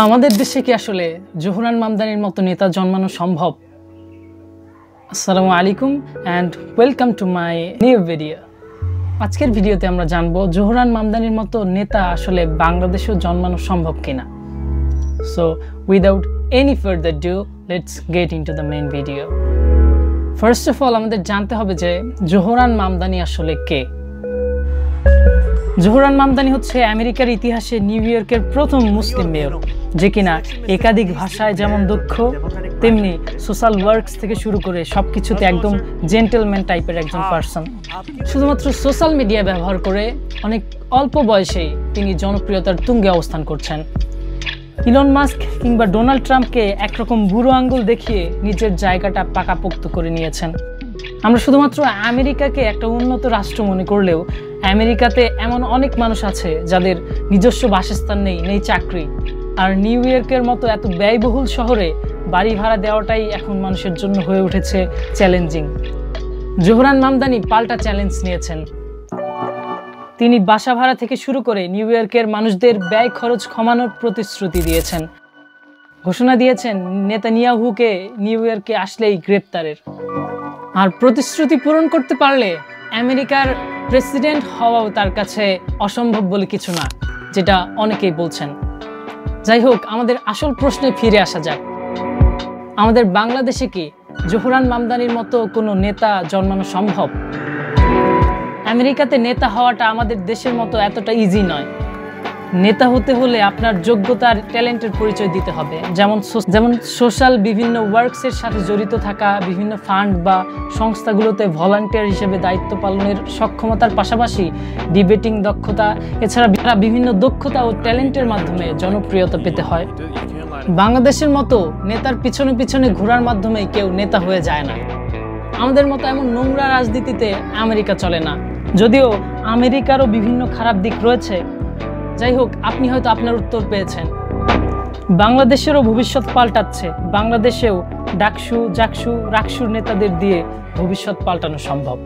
আমাদের দেশে কি আসলে জোহরান মামদানির মতো নেতা জন্মানো সম্ভব? আসসালামু আলাইকুম and welcome to my new video. আজকের ভিডিওতে আমরা জানবো জোহরান মামদানির মতো নেতা আসলে বাংলাদেশেও জন্মানো সম্ভব কিনা। So without any further do let's get into the main video. First of all আমাদের জানতে হবে যে জোহরান মামদানি আসলে কে। জোহরান মামদানি হচ্ছে আমেরিকার ইতিহাসে নিউ ইয়র্কের প্রথম মুসলিম মেয়র, যে কিনা একাধিক ভাষায় যেমন দক্ষ তেমনি সোশ্যাল ওয়ার্কস থেকে শুরু করে সবকিছুতে একদম জেন্টেলম্যান টাইপের একজন পার্সন। শুধুমাত্র সোশ্যাল মিডিয়া ব্যবহার করে অনেক অল্প বয়সেই তিনি জনপ্রিয়তার তুঙ্গে অবস্থান করছেন। ইলন মাস্ক কিংবা ডোনাল্ড ট্রাম্পকে একরকম বুড়ো আঙ্গুল দেখিয়ে নিজের জায়গাটা পাকাপোক্ত করে নিয়েছেন। আমরা শুধুমাত্র আমেরিকাকে একটা উন্নত রাষ্ট্র মনে করলেও আমেরিকাতে এমন অনেক মানুষ আছে যাদের নিজস্ব বাসস্থান নেই চাকরি। আর নিউ ইয়র্কের মতো এত ব্যয়বহুল শহরে বাড়ি ভাড়া দেওয়াটাই এখন মানুষের জন্য হয়ে উঠেছে চ্যালেঞ্জিং। জোহরান মামদানি পাল্টা চ্যালেঞ্জ নিয়েছেন। তিনি বাসা ভাড়া থেকে শুরু করে নিউ ইয়র্কের মানুষদের ব্যয় খরচ কমানোর প্রতিশ্রুতি দিয়েছেন। ঘোষণা দিয়েছেন নেতানিয়াহুকে নিউ ইয়র্কে আসলেই গ্রেপ্তারের। আর প্রতিশ্রুতি পূরণ করতে পারলে আমেরিকার প্রেসিডেন্ট হওয়াও তার কাছে অসম্ভব বলে কিছু না, যেটা অনেকেই বলছেন। যাই হোক, আমাদের আসল প্রশ্নে ফিরে আসা যাক। আমাদের বাংলাদেশে কি জোহরান মামদানির মতো কোনো নেতা জন্মানো সম্ভব? আমেরিকাতে নেতা হওয়াটা আমাদের দেশের মতো এতটা ইজি নয়। নেতা হতে হলে আপনার যোগ্যতার ট্যালেন্টের পরিচয় দিতে হবে, যেমন সোশ্যাল বিভিন্ন ওয়ার্কসের সাথে জড়িত থাকা, বিভিন্ন ফান্ড বা সংস্থাগুলোতে ভলান্টিয়ার হিসেবে দায়িত্ব পালনের সক্ষমতার পাশাপাশি ডিবেটিং দক্ষতা, এছাড়া বিভিন্ন দক্ষতা ও ট্যালেন্টের মাধ্যমে জনপ্রিয়তা পেতে হয়। বাংলাদেশের মতো নেতার পিছনে পিছনে ঘোরার মাধ্যমে কেউ নেতা হয়ে যায় না। আমাদের মতো এমন নোংরা রাজনীতিতে আমেরিকা চলে না, যদিও আমেরিকারও বিভিন্ন খারাপ দিক রয়েছে। যাই হোক, আপনি হয়তো আপনার উত্তর পেয়েছেন। বাংলাদেশেরও ভবিষ্যৎ পাল্টাচ্ছে। বাংলাদেশেও ডাকসু, জাকসু, রাকসুর নেতাদের দিয়ে ভবিষ্যৎ পাল্টানো সম্ভব।